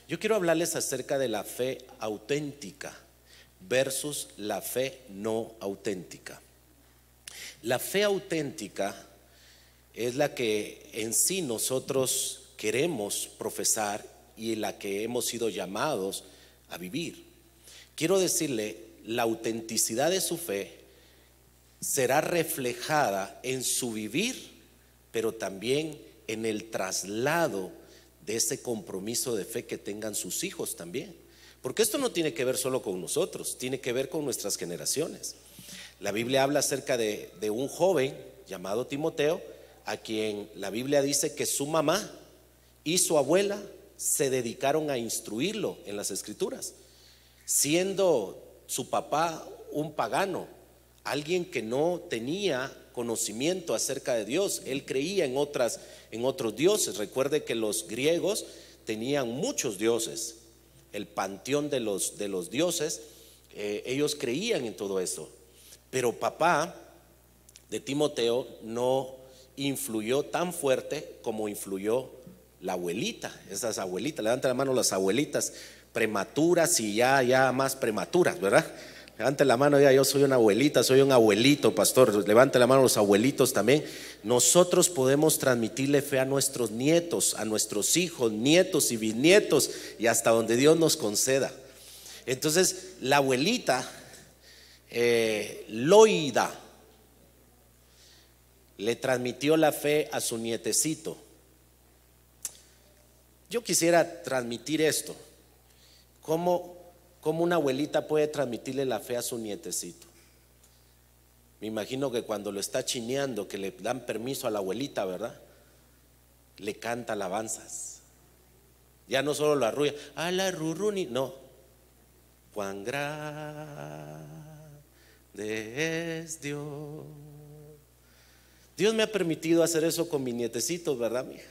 Yo quiero hablarles acerca de la fe auténtica versus la fe no auténtica. La fe auténtica es la que en sí nosotros queremos profesar y la que hemos sido llamados a vivir. Quiero decirle, la autenticidad de su fe será reflejada en su vivir, pero también en el traslado de ese compromiso de fe que tengan sus hijos también. Porque esto no tiene que ver solo con nosotros, tiene que ver con nuestras generaciones. La Biblia habla acerca de un joven llamado Timoteo, a quien la Biblia dice que su mamá y su abuela se dedicaron a instruirlo en las Escrituras, siendo su papá un pagano, alguien que no tenía conocimiento acerca de Dios. Él creía en otros dioses. Recuerde que los griegos tenían muchos dioses, el panteón de los dioses, ellos creían en todo eso. Pero papá de Timoteo no influyó tan fuerte como influyó la abuelita. Esas abuelitas, levanten la mano las abuelitas prematuras y ya más prematuras, ¿verdad? Levante la mano, ya yo soy una abuelita, soy un abuelito, pastor. Levante la mano los abuelitos también. Nosotros podemos transmitirle fe a nuestros nietos, a nuestros hijos, nietos y bisnietos, y hasta donde Dios nos conceda. Entonces la abuelita Loida le transmitió la fe a su nietecito. Yo quisiera transmitir esto. ¿Cómo una abuelita puede transmitirle la fe a su nietecito? Me imagino que cuando lo está chineando, que le dan permiso a la abuelita, ¿verdad? Le canta alabanzas. Ya no solo lo arrulla, a la ruruni, no. Cuán grande es Dios. Dios me ha permitido hacer eso con mis nietecitos, ¿verdad, mija?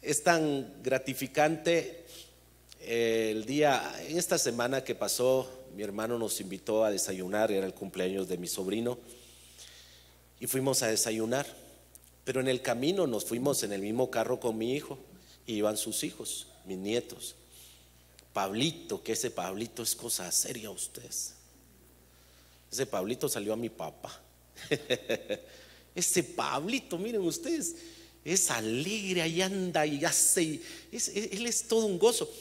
Es tan gratificante. En esta semana que pasó, mi hermano nos invitó a desayunar, era el cumpleaños de mi sobrino, y fuimos a desayunar. Pero en el camino nos fuimos en el mismo carro con mi hijo, y iban sus hijos, mis nietos. Pablito, que ese Pablito es cosa seria, ustedes. Ese Pablito salió a mi papá. Ese Pablito, miren ustedes, es alegre, ahí anda y hace, él es todo un gozo.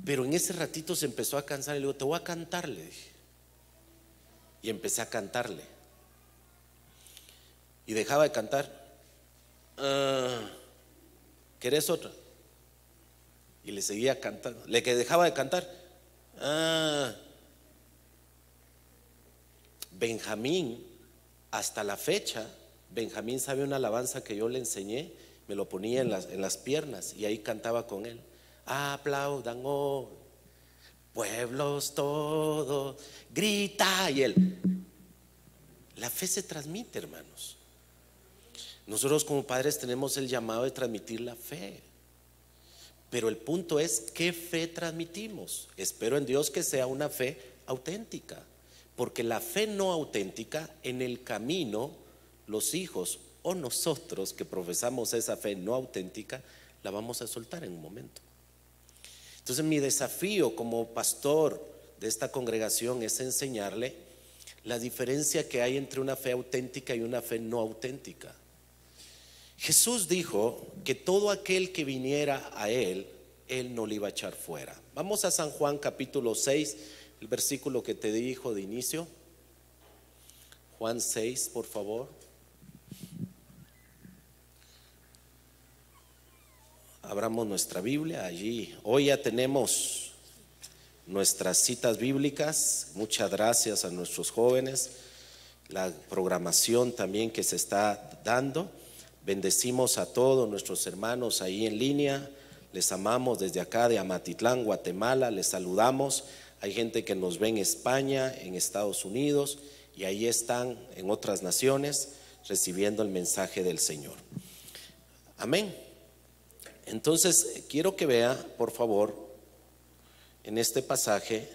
Pero en ese ratito se empezó a cansar y le digo, te voy a cantar, le dije. Y empecé a cantarle. Y dejaba de cantar. ¿Querés otra? Y le seguía cantando. Le que dejaba de cantar. Benjamín, hasta la fecha, Benjamín sabe una alabanza que yo le enseñé, me lo ponía en las piernas y ahí cantaba con él. Aplaudan hoy, pueblos todos, grita. Y él, la fe se transmite, hermanos. Nosotros como padres tenemos el llamado de transmitir la fe. Pero el punto es, ¿qué fe transmitimos? Espero en Dios que sea una fe auténtica. Porque la fe no auténtica, en el camino, los hijos o nosotros que profesamos esa fe no auténtica, la vamos a soltar en un momento. Entonces mi desafío como pastor de esta congregación es enseñarle la diferencia que hay entre una fe auténtica y una fe no auténtica. Jesús dijo que todo aquel que viniera a Él no le iba a echar fuera. Vamos a San Juan capítulo 6, el versículo que te dijo de inicio. Juan 6, por favor. Abramos nuestra Biblia allí. Hoy ya tenemos nuestras citas bíblicas. Muchas gracias a nuestros jóvenes. La programación también que se está dando. Bendecimos a todos nuestros hermanos ahí en línea. Les amamos desde acá de Amatitlán, Guatemala. Les saludamos. Hay gente que nos ve en España, en Estados Unidos, y ahí están en otras naciones recibiendo el mensaje del Señor. Amén. Entonces quiero que vea, por favor, en este pasaje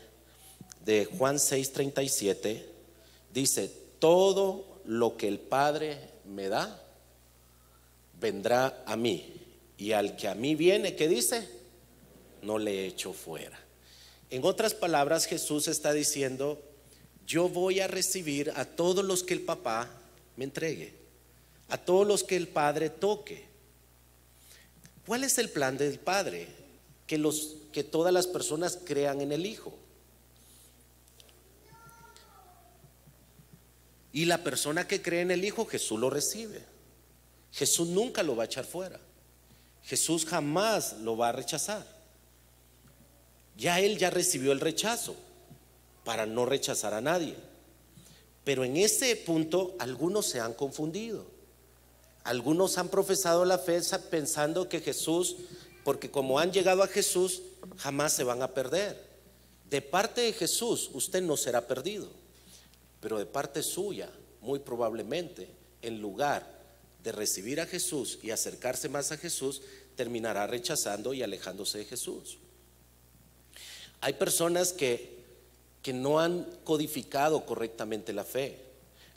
de Juan 6:37, dice: todo lo que el Padre me da vendrá a mí, Y al que a mí viene, ¿qué dice? No le echo fuera. En otras palabras, Jesús está diciendo: yo voy a recibir a todos los que el papá me entregue, a todos los que el Padre toque. ¿Cuál es el plan del Padre? Que todas las personas crean en el Hijo. Y la persona que cree en el Hijo, Jesús lo recibe. Jesús nunca lo va a echar fuera. Jesús jamás lo va a rechazar. Ya Él ya recibió el rechazo para no rechazar a nadie. Pero en ese punto algunos se han confundido. Algunos han profesado la fe pensando que Jesús, porque como han llegado a Jesús, jamás se van a perder. De parte de Jesús usted no será perdido, pero de parte suya, muy probablemente, en lugar de recibir a Jesús y acercarse más a Jesús, terminará rechazando y alejándose de Jesús. Hay personas que no han codificado correctamente la fe.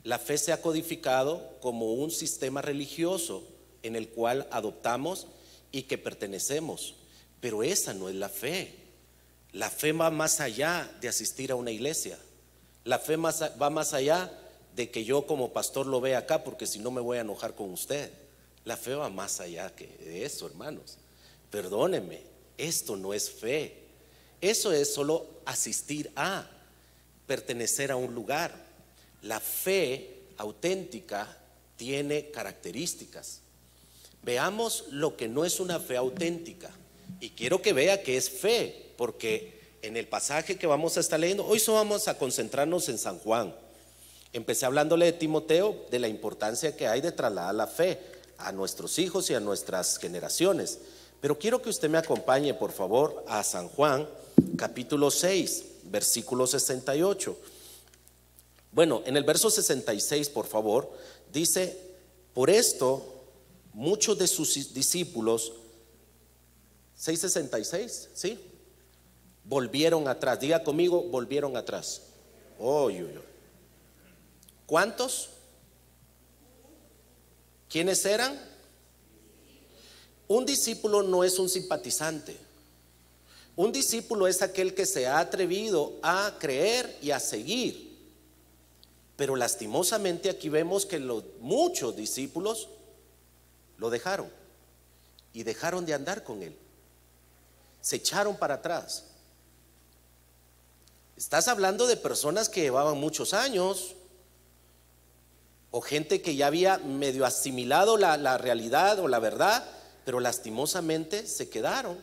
La fe se ha codificado como un sistema religioso en el cual adoptamos y que pertenecemos, pero esa no es la fe. La fe va más allá de asistir a una iglesia. La fe va más allá de que yo como pastor lo vea acá, porque si no me voy a enojar con usted. La fe va más allá que de eso, hermanos. Perdónenme, esto no es fe. Eso es solo asistir a, pertenecer a un lugar. La fe auténtica tiene características. Veamos lo que no es una fe auténtica. Y quiero que vea que es fe, porque en el pasaje que vamos a estar leyendo, hoy solo vamos a concentrarnos en San Juan. Empecé hablándole de Timoteo, de la importancia que hay de trasladar la fe a nuestros hijos y a nuestras generaciones. Pero quiero que usted me acompañe, por favor, a San Juan, capítulo 6, versículo 68. Bueno, en el verso 66, por favor, dice: por esto muchos de sus discípulos, 6:66, ¿sí? Volvieron atrás. Diga conmigo: volvieron atrás. ¿Cuántos? ¿Quiénes eran? Un discípulo no es un simpatizante. Un discípulo es aquel que se ha atrevido a creer y a seguir. Pero lastimosamente aquí vemos que muchos discípulos lo dejaron y dejaron de andar con él. Se echaron para atrás. Estás hablando de personas que llevaban muchos años, o gente que ya había medio asimilado la realidad o la verdad, pero lastimosamente se quedaron.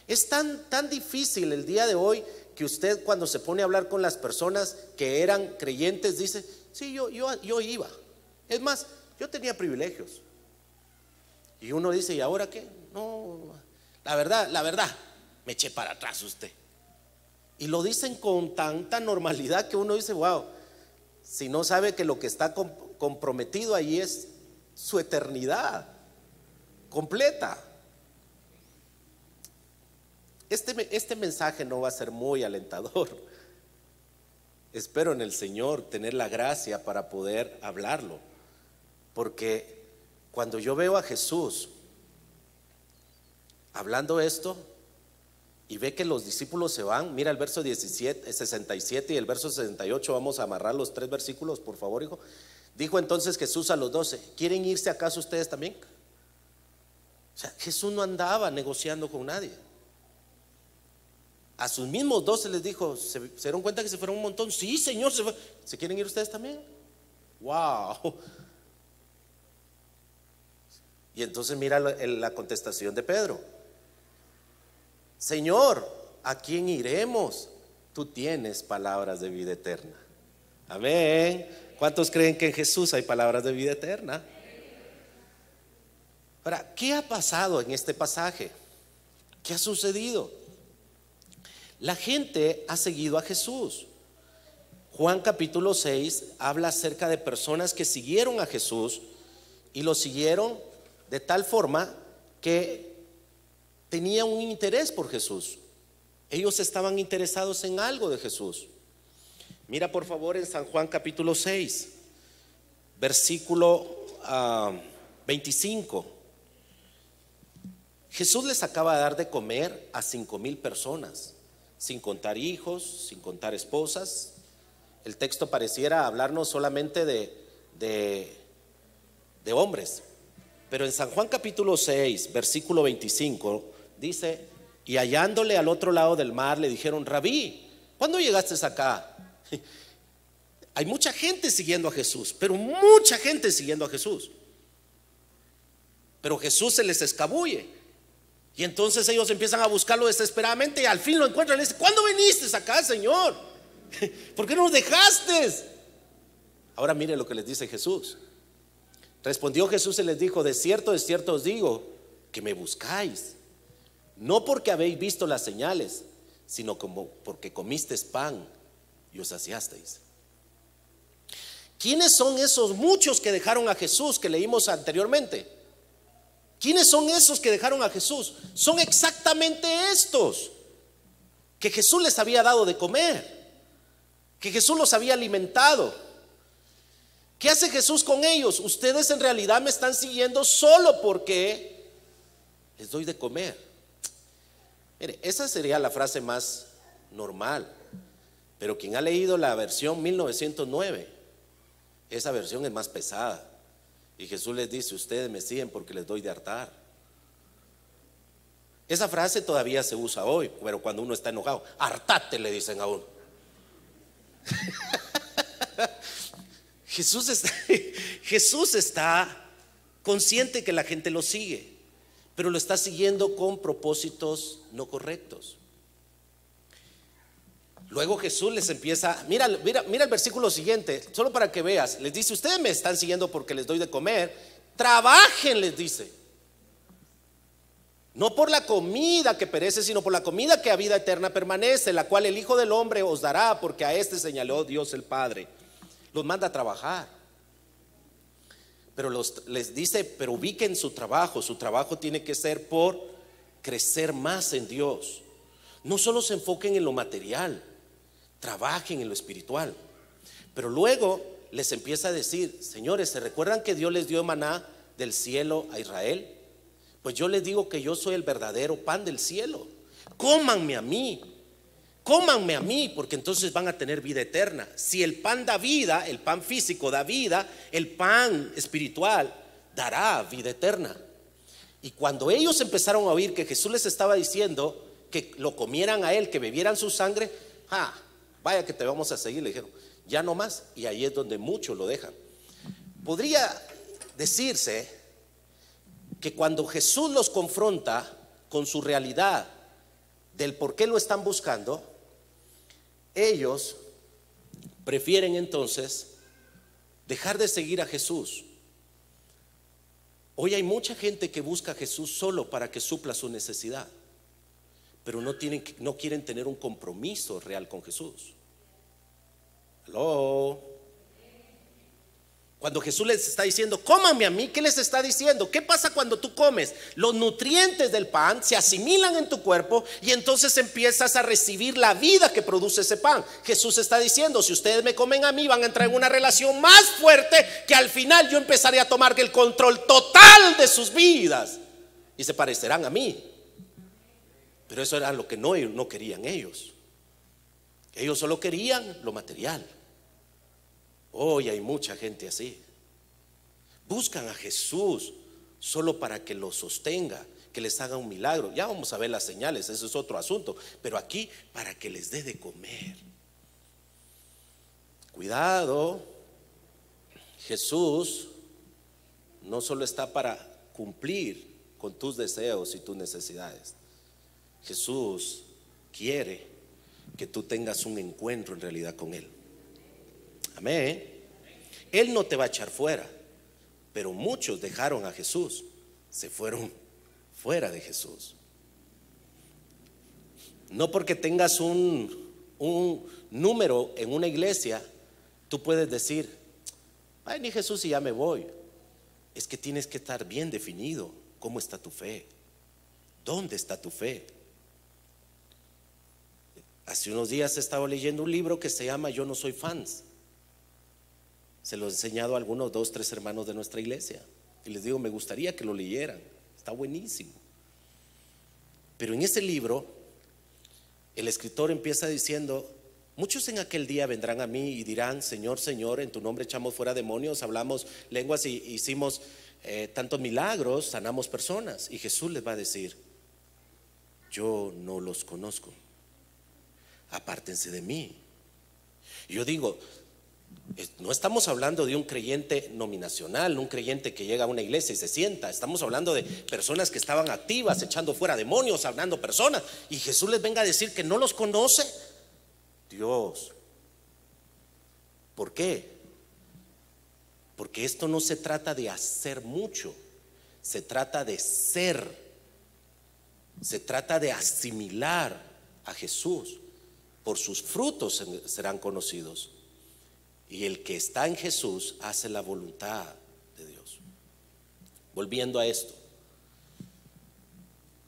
Es tan difícil el día de hoy que usted, cuando se pone a hablar con las personas que eran creyentes, dice: sí, yo iba. Es más, yo tenía privilegios. Y uno dice: ¿y ahora qué? No, la verdad, me eché para atrás usted. Y lo dicen con tanta normalidad que uno dice: wow, si no sabe que lo que está comprometido ahí es su eternidad completa. Este mensaje no va a ser muy alentador. Espero en el Señor tener la gracia para poder hablarlo, porque cuando yo veo a Jesús hablando esto y ve que los discípulos se van, mira el verso 67 y el verso 68, vamos a amarrar los 3 versículos, por favor, hijo. Dijo entonces Jesús a los 12: ¿quieren irse acaso ustedes también? O sea, Jesús no andaba negociando con nadie. A sus mismos 12 les dijo: ¿se dieron cuenta que se fueron un montón? Sí, Señor, ¿se quieren ir ustedes también? Wow. Y entonces mira la contestación de Pedro: Señor, ¿a quién iremos? Tú tienes palabras de vida eterna. Amén. ¿Cuántos creen que en Jesús hay palabras de vida eterna? Ahora, ¿qué ha pasado en este pasaje? ¿Qué ha sucedido? La gente ha seguido a Jesús. Juan capítulo 6 habla acerca de personas que siguieron a Jesús y lo siguieron de tal forma que tenían un interés por Jesús. Ellos estaban interesados en algo de Jesús. Mira por favor en San Juan capítulo 6, versículo 25. Jesús les acaba de dar de comer a 5,000 personas, sin contar hijos, sin contar esposas. El texto pareciera hablarnos solamente de hombres, pero en San Juan capítulo 6, versículo 25, dice: y hallándole al otro lado del mar, le dijeron: Rabí, ¿cuándo llegaste acá? Hay mucha gente siguiendo a Jesús, pero mucha gente siguiendo a Jesús. Pero Jesús se les escabulle, y entonces ellos empiezan a buscarlo desesperadamente y al fin lo encuentran. Le dicen: ¿cuándo viniste acá, Señor? ¿Por qué no nos dejaste? Ahora mire lo que les dice Jesús. Respondió Jesús y les dijo: de cierto os digo que me buscáis, no porque habéis visto las señales, sino como porque comisteis pan y os saciasteis. ¿Quiénes son esos muchos que dejaron a Jesús que leímos anteriormente? ¿Quiénes son esos que dejaron a Jesús? Son exactamente estos que Jesús les había dado de comer, que Jesús los había alimentado. ¿Qué hace Jesús con ellos? Ustedes en realidad me están siguiendo solo porque les doy de comer. Mire, esa sería la frase más normal, pero quien ha leído la versión 1909, esa versión es más pesada. Y Jesús les dice: ustedes me siguen porque les doy de hartar. Esa frase todavía se usa hoy, pero cuando uno está enojado: hartate, le dicen a uno. Jesús está consciente que la gente lo sigue, pero lo está siguiendo con propósitos no correctos. Luego Jesús les empieza, mira el versículo siguiente, solo para que veas. Les dice: ustedes me están siguiendo porque les doy de comer. Trabajen, les dice, no por la comida que perece, sino por la comida que a vida eterna permanece, la cual el Hijo del Hombre os dará, porque a este señaló Dios el Padre. Los manda a trabajar, pero les dice: pero ubiquen su trabajo. Su trabajo tiene que ser por crecer más en Dios. No solo se enfoquen en lo material, trabajen en lo espiritual. Pero luego les empieza a decir: señores, ¿se recuerdan que Dios les dio maná del cielo a Israel? Pues yo les digo que yo soy el verdadero pan del cielo. Cómanme a mí, porque entonces van a tener vida eterna. Si el pan da vida, el pan físico da vida, el pan espiritual dará vida eterna. Y cuando ellos empezaron a oír que Jesús les estaba diciendo que lo comieran a él, que bebieran su sangre, vaya que te vamos a seguir, le dijeron: ya no más. Y ahí es donde muchos lo dejan. Podría decirse que cuando Jesús los confronta con su realidad del por qué lo están buscando, ellos prefieren entonces dejar de seguir a Jesús. Hoy hay mucha gente que busca a Jesús solo para que supla su necesidad, pero no quieren tener un compromiso real con Jesús. ¿Aló? Cuando Jesús les está diciendo: cómanme a mí, ¿qué les está diciendo? ¿Qué pasa cuando tú comes? Los nutrientes del pan se asimilan en tu cuerpo y entonces empiezas a recibir la vida que produce ese pan. Jesús está diciendo: si ustedes me comen a mí, van a entrar en una relación más fuerte, que al final yo empezaré a tomar el control total de sus vidas y se parecerán a mí. Pero eso era lo que no querían ellos. Ellos solo querían lo material. Hoy hay mucha gente así. Buscan a Jesús solo para que los sostenga, que les haga un milagro. Ya vamos a ver las señales, eso es otro asunto. Pero aquí, para que les dé de comer. Cuidado, Jesús no solo está para cumplir con tus deseos y tus necesidades. Jesús quiere que tú tengas un encuentro en realidad con Él. Amén. Él no te va a echar fuera, pero muchos dejaron a Jesús, se fueron fuera de Jesús. No porque tengas un número en una iglesia, tú puedes decir: ay, ni Jesús y ya me voy. Es que tienes que estar bien definido. ¿Cómo está tu fe? ¿Dónde está tu fe? Hace unos días estaba leyendo un libro que se llama Yo no soy fans. Se lo he enseñado a algunos 2, 3 hermanos de nuestra iglesia y les digo: me gustaría que lo leyeran, está buenísimo. Pero en ese libro, el escritor empieza diciendo: muchos en aquel día vendrán a mí y dirán: Señor, Señor, en tu nombre echamos fuera demonios, hablamos lenguas y hicimos tantos milagros, sanamos personas. Y Jesús les va a decir: yo no los conozco, apártense de mí. Y yo digo, no estamos hablando de un creyente nominacional, un creyente que llega a una iglesia y se sienta. Estamos hablando de personas que estaban activas, echando fuera demonios, hablando personas, y Jesús les venga a decir que no los conoce. Dios, ¿por qué? Porque esto no se trata de hacer mucho, se trata de ser, se trata de asimilar a Jesús. Por sus frutos serán conocidos. Y el que está en Jesús hace la voluntad de Dios. Volviendo a esto,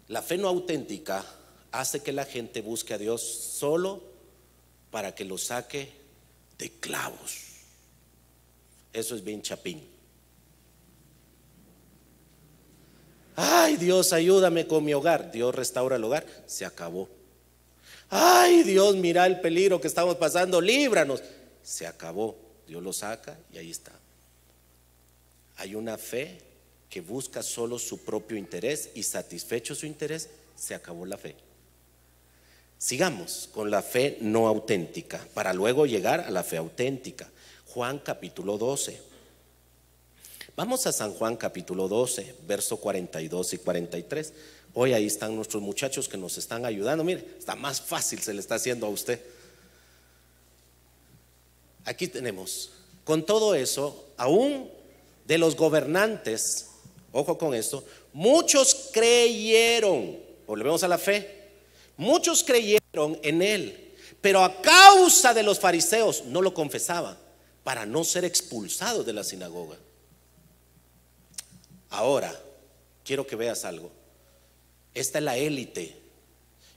la fe no auténtica hace que la gente busque a Dios solo para que lo saque de clavos. Eso es bien chapín. Ay, Dios, ayúdame con mi hogar. Dios restaura el hogar. Se acabó. Ay, Dios, mira el peligro que estamos pasando, líbranos. Se acabó. Dios lo saca y ahí está. Hay una fe que busca solo su propio interés, y satisfecho su interés, se acabó la fe. Sigamos con la fe no auténtica para luego llegar a la fe auténtica. Juan capítulo 12. Vamos a San Juan capítulo 12, verso 42 y 43. Hoy ahí están nuestros muchachos que nos están ayudando. Mire, está más fácil, se le está haciendo a usted. Aquí tenemos: con todo eso, aún de los gobernantes, ojo con esto, muchos creyeron. Volvemos a la fe. Muchos creyeron en él, pero a causa de los fariseos no lo confesaban, para no ser expulsados de la sinagoga. Ahora, quiero que veas algo. Esta es la élite,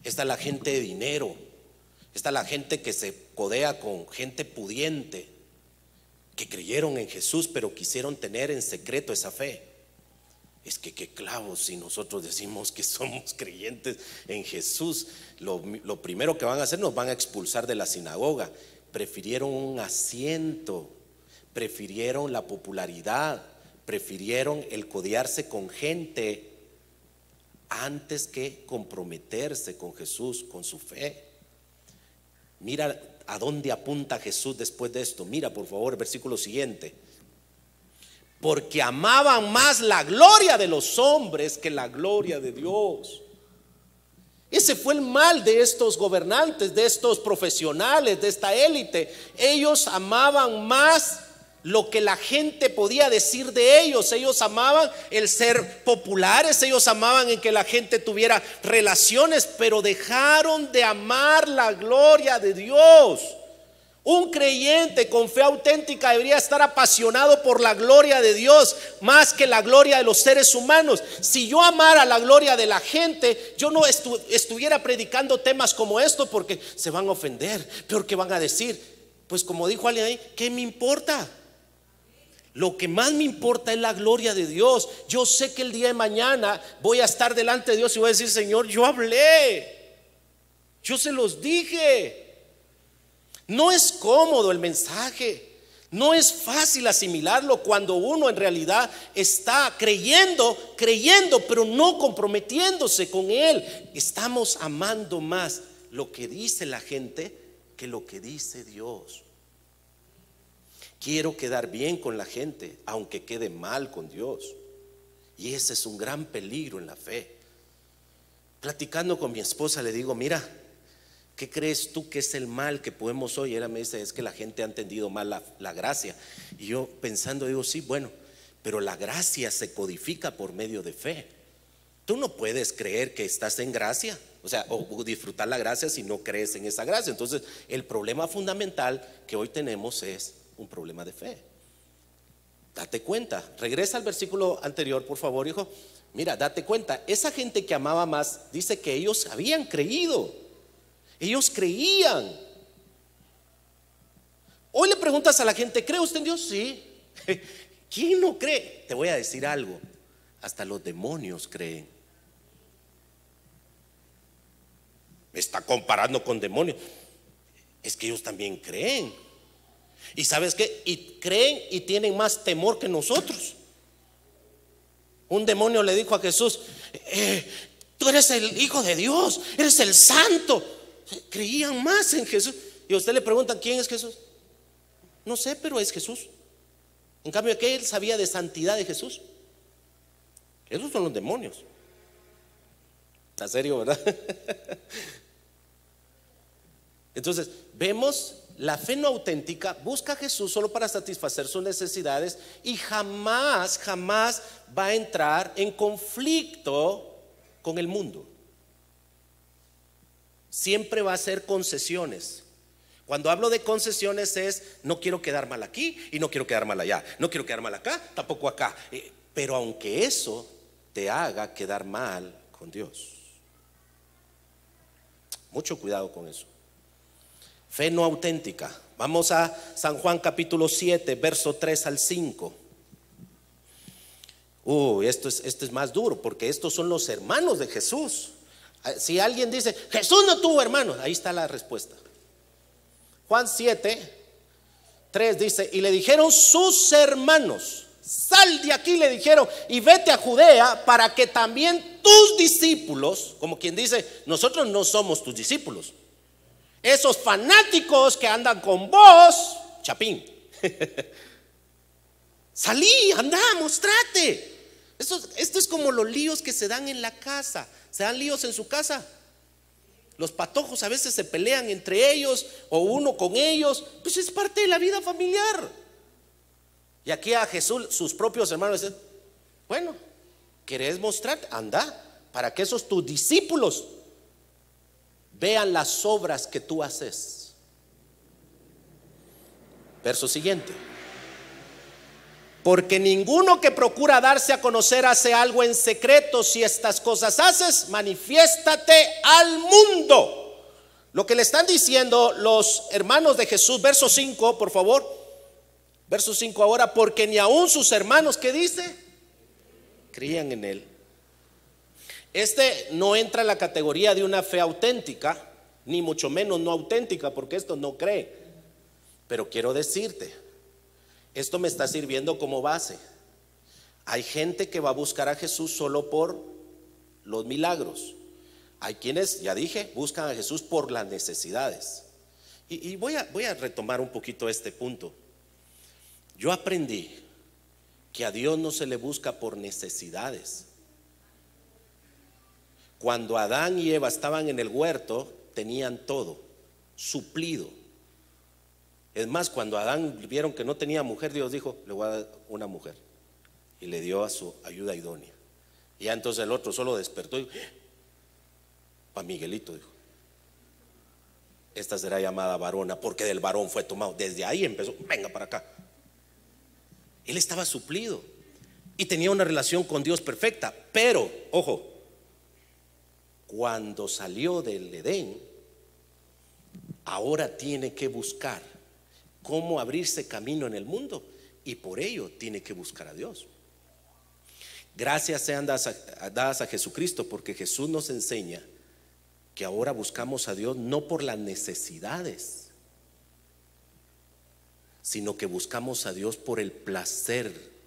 esta es la gente de dinero, esta es la gente que se codea con gente pudiente, que creyeron en Jesús pero quisieron tener en secreto esa fe. Es que qué clavos si nosotros decimos que somos creyentes en Jesús. Lo primero que van a hacer, nos van a expulsar de la sinagoga. Prefirieron un asiento, prefirieron la popularidad, prefirieron el codearse con gente antes que comprometerse con Jesús, con su fe. Mira a dónde apunta Jesús después de esto. Mira por favor el versículo siguiente: porque amaban más la gloria de los hombres que la gloria de Dios. Ese fue el mal de estos gobernantes, de estos profesionales, de esta élite. Ellos amaban más lo que la gente podía decir de ellos. Ellos amaban el ser populares, ellos amaban en que la gente tuviera relaciones, pero dejaron de amar la gloria de Dios. Un creyente con fe auténtica debería estar apasionado por la gloria de Dios más que la gloria de los seres humanos. Si yo amara la gloria de la gente, yo no estuviera predicando temas como esto, porque se van a ofender, peor que van a decir. Pues como dijo alguien ahí, ¿qué me importa? Lo que más me importa es la gloria de Dios. Yo sé que el día de mañana voy a estar delante de Dios y voy a decir: Señor, yo hablé, yo se los dije. No es cómodo el mensaje, no es fácil asimilarlo cuando uno en realidad está creyendo, pero no comprometiéndose con él. Estamos amando más lo que dice la gente que lo que dice Dios. Quiero quedar bien con la gente, aunque quede mal con Dios. Y ese es un gran peligro en la fe. Platicando con mi esposa le digo: mira, ¿qué crees tú que es el mal que podemos hoy? Ella me dice: es que la gente ha entendido mal la gracia. Y yo pensando digo: sí, bueno, pero la gracia se codifica por medio de fe. Tú no puedes creer que estás en gracia, o sea, o disfrutar la gracia si no crees en esa gracia. Entonces el problema fundamental que hoy tenemos es un problema de fe. Date cuenta, regresa al versículo anterior por favor, hijo. Mira, date cuenta, esa gente que amaba más, dice que ellos habían creído. Ellos creían. Hoy le preguntas a la gente: ¿cree usted en Dios? Sí. ¿Quién no cree? Te voy a decir algo: hasta los demonios creen. está comparando con demonios. Es que ellos también creen. ¿Y sabes qué? Y creen y tienen más temor que nosotros. Un demonio le dijo a Jesús: tú eres el Hijo de Dios, eres el Santo. Creían más en Jesús. Y a usted le preguntan: ¿quién es Jesús? No sé, pero es Jesús. En cambio, aquel sabía de santidad de Jesús. Esos son los demonios. ¿Está serio, verdad? Entonces, vemos, la fe no auténtica busca a Jesús solo para satisfacer sus necesidades y jamás va a entrar en conflicto con el mundo. Siempre va a hacer concesiones. Cuando hablo de concesiones es: no quiero quedar mal aquí y no quiero quedar mal allá, no quiero quedar mal acá, tampoco acá. Pero aunque eso te haga quedar mal con Dios, mucho cuidado con eso. Fe no auténtica. Vamos a San Juan capítulo 7, verso 3 al 5. Esto es más duro, porque estos son los hermanos de Jesús. Si alguien dice: Jesús no tuvo hermanos, ahí está la respuesta. Juan 7, 3 dice: y le dijeron sus hermanos: sal de aquí, le dijeron, y vete a Judea, para que también tus discípulos, como quien dice, nosotros no somos tus discípulos, esos fanáticos que andan con vos, chapín, salí, anda, mostrate. Esto es como los líos que se dan en la casa. ¿Se dan líos en su casa? Los patojos a veces se pelean entre ellos o uno con ellos. Pues es parte de la vida familiar. Y aquí a Jesús sus propios hermanos dicen: bueno, ¿querés mostrarte? Anda, para que esos tus discípulos vean las obras que tú haces. Verso siguiente: porque ninguno que procura darse a conocer hace algo en secreto. Si estas cosas haces, manifiéstate al mundo. Lo que le están diciendo los hermanos de Jesús, verso 5, por favor. Verso 5 ahora: porque ni aun sus hermanos, ¿qué dice? Creían en él. Este no entra en la categoría de una fe auténtica, ni mucho menos no auténtica, porque esto no cree. Pero quiero decirte, esto me está sirviendo como base. Hay gente que va a buscar a Jesús solo por los milagros. Hay quienes, ya dije, buscan a Jesús por las necesidades. Y voy a retomar un poquito este punto. Yo aprendí que a Dios no se le busca por necesidades. Cuando Adán y Eva estaban en el huerto, tenían todo suplido. Es más, cuando Adán vieron que no tenía mujer, Dios dijo: le voy a dar una mujer, y le dio a su ayuda idónea. Y ya entonces el otro solo despertó y: pa' Miguelito, dijo, esta será llamada varona, porque del varón fue tomado. Desde ahí empezó: venga para acá. Él estaba suplido y tenía una relación con Dios perfecta. Pero, ojo, cuando salió del Edén, ahora tiene que buscar cómo abrirse camino en el mundo, y por ello tiene que buscar a Dios. Gracias sean dadas a Jesucristo, porque Jesús nos enseña que ahora buscamos a Dios no por las necesidades, sino que buscamos a Dios por el placer,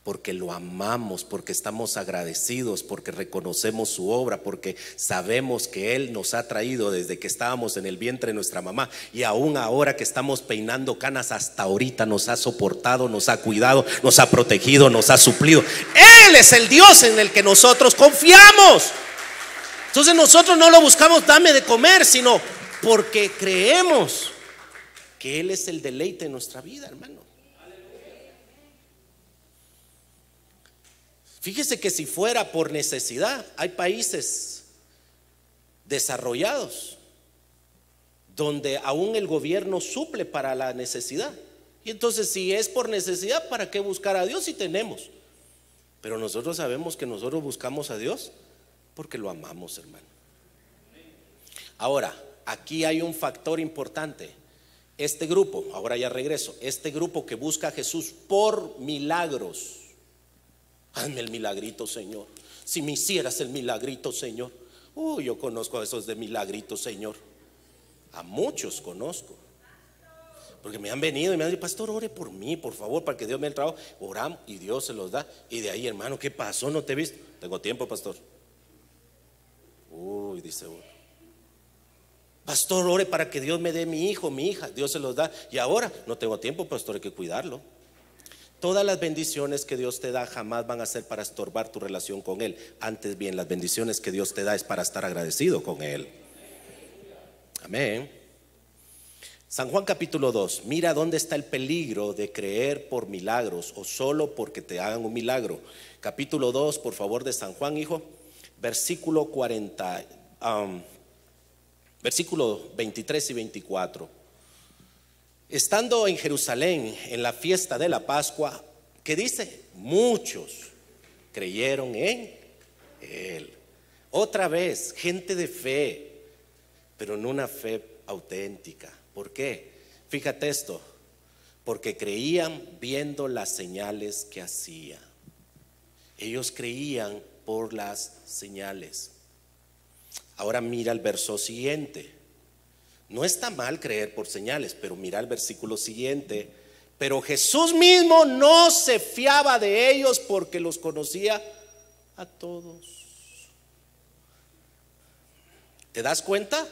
porque lo amamos, porque estamos agradecidos, porque reconocemos su obra, porque sabemos que Él nos ha traído desde que estábamos en el vientre de nuestra mamá, y aún ahora que estamos peinando canas, hasta ahorita nos ha soportado, nos ha cuidado, nos ha protegido, nos ha suplido. Él es el Dios en el que nosotros confiamos. Entonces nosotros no lo buscamos: dame de comer, sino porque creemos que Él es el deleite de nuestra vida, hermano. Fíjese que si fuera por necesidad, hay países desarrollados donde aún el gobierno suple para la necesidad. Y entonces, si es por necesidad, ¿para qué buscar a Dios si tenemos? Pero nosotros sabemos que nosotros buscamos a Dios porque lo amamos, hermano. Ahora, aquí hay un factor importante. Este grupo, ahora ya regreso, este grupo que busca a Jesús por milagros. Hazme el milagrito, Señor. Si me hicieras el milagrito, Señor. Yo conozco a esos de milagritos, Señor. A muchos conozco. Porque me han venido y me han dicho: pastor, ore por mí, por favor, para que Dios me dé el trabajo. Oramos y Dios se los da. Y de ahí, hermano, ¿qué pasó? ¿No te he visto? Tengo tiempo, pastor. Dice uno: pastor, ore para que Dios me dé mi hijo, mi hija. Dios se los da. Y ahora, no tengo tiempo, pastor, hay que cuidarlo. Todas las bendiciones que Dios te da jamás van a ser para estorbar tu relación con Él. Antes bien, las bendiciones que Dios te da es para estar agradecido con Él. Amén. San Juan capítulo 2. Mira dónde está el peligro de creer por milagros o solo porque te hagan un milagro. Capítulo 2, por favor, de San Juan, hijo. Versículo 40, versículo 23 y 24. Estando en Jerusalén en la fiesta de la Pascua, ¿qué dice? Muchos creyeron en Él. Otra vez, gente de fe, pero no una fe auténtica. ¿Por qué? Fíjate esto: porque creían viendo las señales que hacía. Ellos creían por las señales. Ahora mira el verso siguiente. No está mal creer por señales, pero mira el versículo siguiente. Pero Jesús mismo no se fiaba de ellos porque los conocía a todos. ¿Te das cuenta?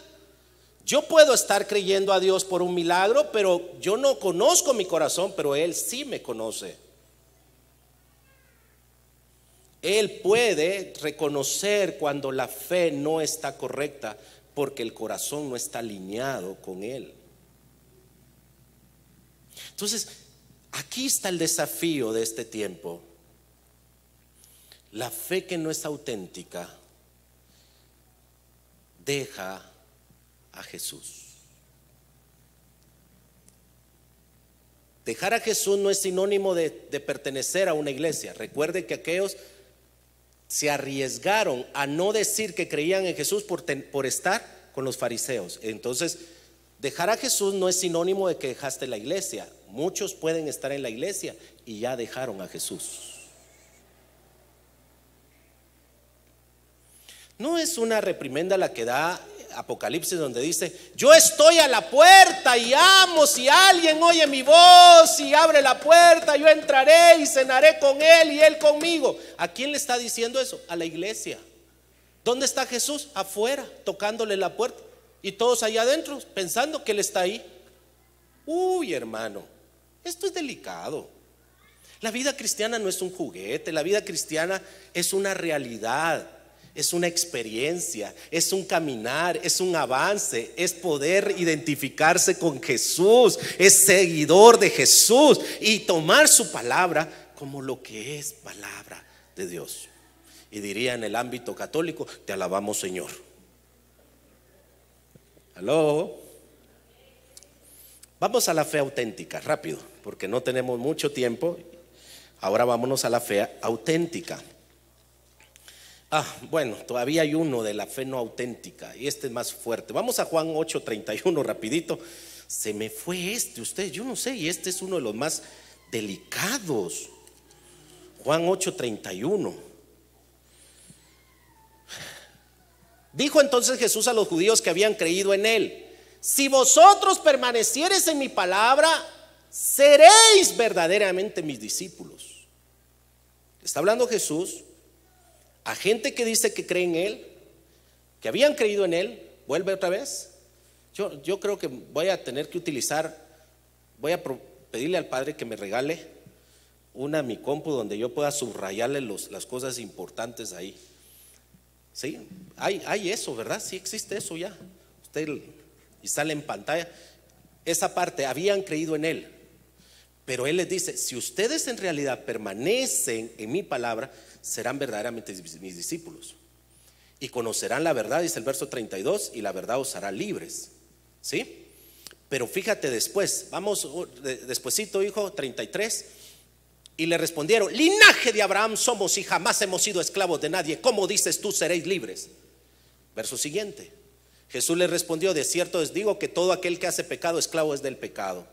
Yo puedo estar creyendo a Dios por un milagro, pero yo no conozco mi corazón, pero Él sí me conoce. Él puede reconocer cuando la fe no está correcta, porque el corazón no está alineado con Él. Entonces, aquí está el desafío de este tiempo. La fe que no es auténtica deja a Jesús. Dejar a Jesús no es sinónimo de pertenecer a una iglesia. Recuerde que aquellos se arriesgaron a no decir que creían en Jesús por estar con los fariseos. Entonces, dejar a Jesús no es sinónimo de que dejaste la iglesia. Muchos pueden estar en la iglesia y ya dejaron a Jesús. No es una reprimenda la que da Apocalipsis, donde dice: yo estoy a la puerta y llamo, si alguien oye mi voz y abre la puerta, yo entraré y cenaré con él y él conmigo. ¿A quién le está diciendo eso? A la iglesia. ¿Dónde está Jesús? Afuera, tocándole la puerta, y todos allá adentro pensando que él está ahí. Hermano, esto es delicado. La vida cristiana no es un juguete. La vida cristiana es una realidad. Es una experiencia, es un caminar, es un avance, es poder identificarse con Jesús, es seguidor de Jesús y tomar su palabra como lo que es palabra de Dios. Y diría en el ámbito católico: te alabamos, Señor. ¿Aló? Vamos a la fe auténtica, rápido, porque no tenemos mucho tiempo. Ahora vámonos a la fe auténtica. Bueno, todavía hay uno de la fe no auténtica, y este es más fuerte. Vamos a Juan 8:31 rapidito. Se me fue ustedes, yo no sé, y este es uno de los más delicados. Juan 8:31. Dijo entonces Jesús a los judíos que habían creído en Él: si vosotros permaneciereis en mi palabra, seréis verdaderamente mis discípulos. Está hablando Jesús a gente que dice que cree en Él, que habían creído en Él. Vuelve otra vez. Yo creo que voy a tener que voy a pedirle al Padre que me regale mi compu donde yo pueda subrayarle las cosas importantes ahí. ¿Sí? Hay eso, ¿verdad? Sí existe eso ya. Y sale en pantalla esa parte: habían creído en Él. Pero Él les dice: si ustedes en realidad permanecen en mi palabra, serán verdaderamente mis discípulos y conocerán la verdad, dice el verso 32, y la verdad os hará libres. ¿Sí? Pero fíjate después, vamos despuesito, hijo, 33. Y le respondieron: linaje de Abraham somos y jamás hemos sido esclavos de nadie. ¿Cómo dices tú seréis libres? Verso siguiente. Jesús les respondió: de cierto os digo que todo aquel que hace pecado, esclavo es del pecado.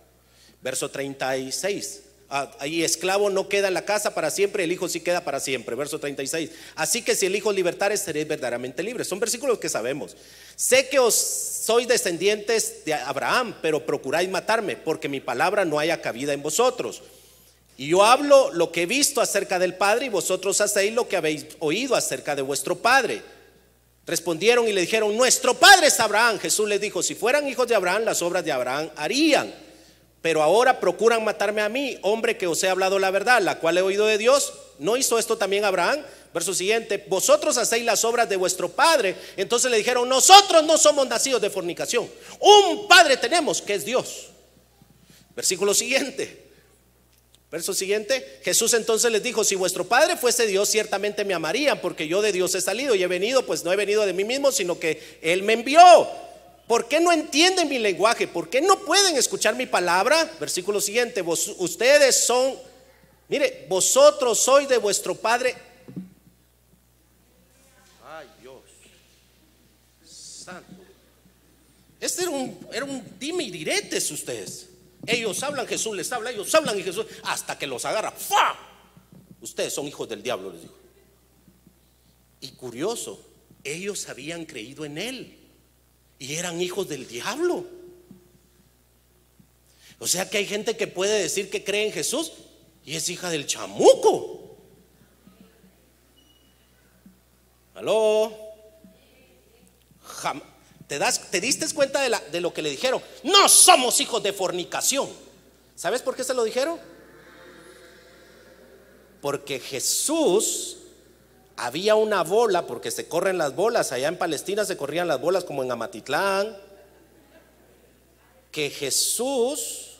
Verso 36. Ahí esclavo no queda en la casa para siempre, el hijo sí queda para siempre. Verso 36. Así que si el hijo libertares, seréis verdaderamente libres. Son versículos que sabemos. Sé que os sois descendientes de Abraham, pero procuráis matarme, porque mi palabra no haya cabida en vosotros. Y yo hablo lo que he visto acerca del Padre, y vosotros hacéis lo que habéis oído acerca de vuestro padre. Respondieron y le dijeron: nuestro padre es Abraham. Jesús les dijo: si fueran hijos de Abraham, las obras de Abraham harían. Pero ahora procuran matarme a mí, hombre que os he hablado la verdad, la cual he oído de Dios. ¿No hizo esto también Abraham? Verso siguiente: vosotros hacéis las obras de vuestro padre. Entonces le dijeron: nosotros no somos nacidos de fornicación, un padre tenemos, que es Dios. Versículo siguiente. Verso siguiente: Jesús entonces les dijo: si vuestro padre fuese Dios, ciertamente me amarían, porque yo de Dios he salido y he venido, pues no he venido de mí mismo, sino que Él me envió. ¿Por qué no entienden mi lenguaje? ¿Por qué no pueden escuchar mi palabra? Versículo siguiente: ustedes son, mire, vosotros sois de vuestro padre. Ay, Dios santo. Este era un dime y diretes ustedes. Ellos hablan, Jesús les habla, ellos hablan y Jesús, hasta que los agarra. ¡Fua! Ustedes son hijos del diablo, les dijo. Y curioso, ellos habían creído en Él y eran hijos del diablo. O sea que hay gente que puede decir que cree en Jesús y es hija del chamuco. ¿Aló? ¿Te diste cuenta de lo que le dijeron? No somos hijos de fornicación. ¿Sabes por qué se lo dijeron? Porque Jesús, había una bola, porque se corren las bolas, allá en Palestina se corrían las bolas como en Amatitlán, que Jesús,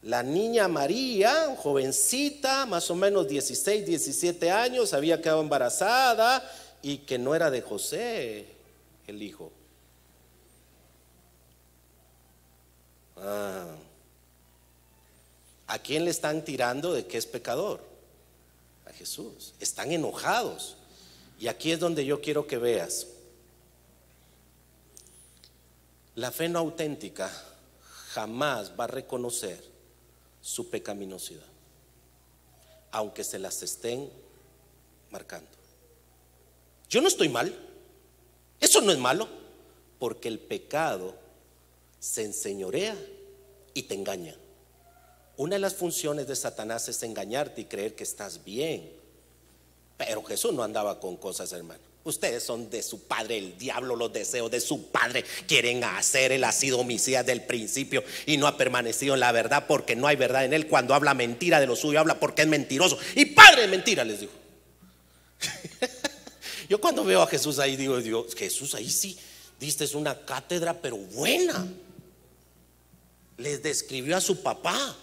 la niña María, jovencita, más o menos 16, 17 años, había quedado embarazada y que no era de José el hijo. ¿A quién le están tirando de que es pecador? A Jesús. Están enojados. Y aquí es donde yo quiero que veas: la fe no auténtica jamás va a reconocer su pecaminosidad, aunque se las estén marcando. Yo no estoy mal, eso no es malo, porque el pecado se enseñorea y te engaña. Una de las funciones de Satanás es engañarte y creer que estás bien. Pero Jesús no andaba con cosas, hermano. Ustedes son de su padre el diablo, los deseos de su padre quieren hacer. Él ha sido homicida desde el principio y no ha permanecido en la verdad, porque no hay verdad en él. Cuando habla mentira de lo suyo, habla porque es mentiroso y padre de mentira, les digo. Yo cuando veo a Jesús ahí digo: Dios, Jesús, ahí sí diste una cátedra pero buena. Les describió a su papá,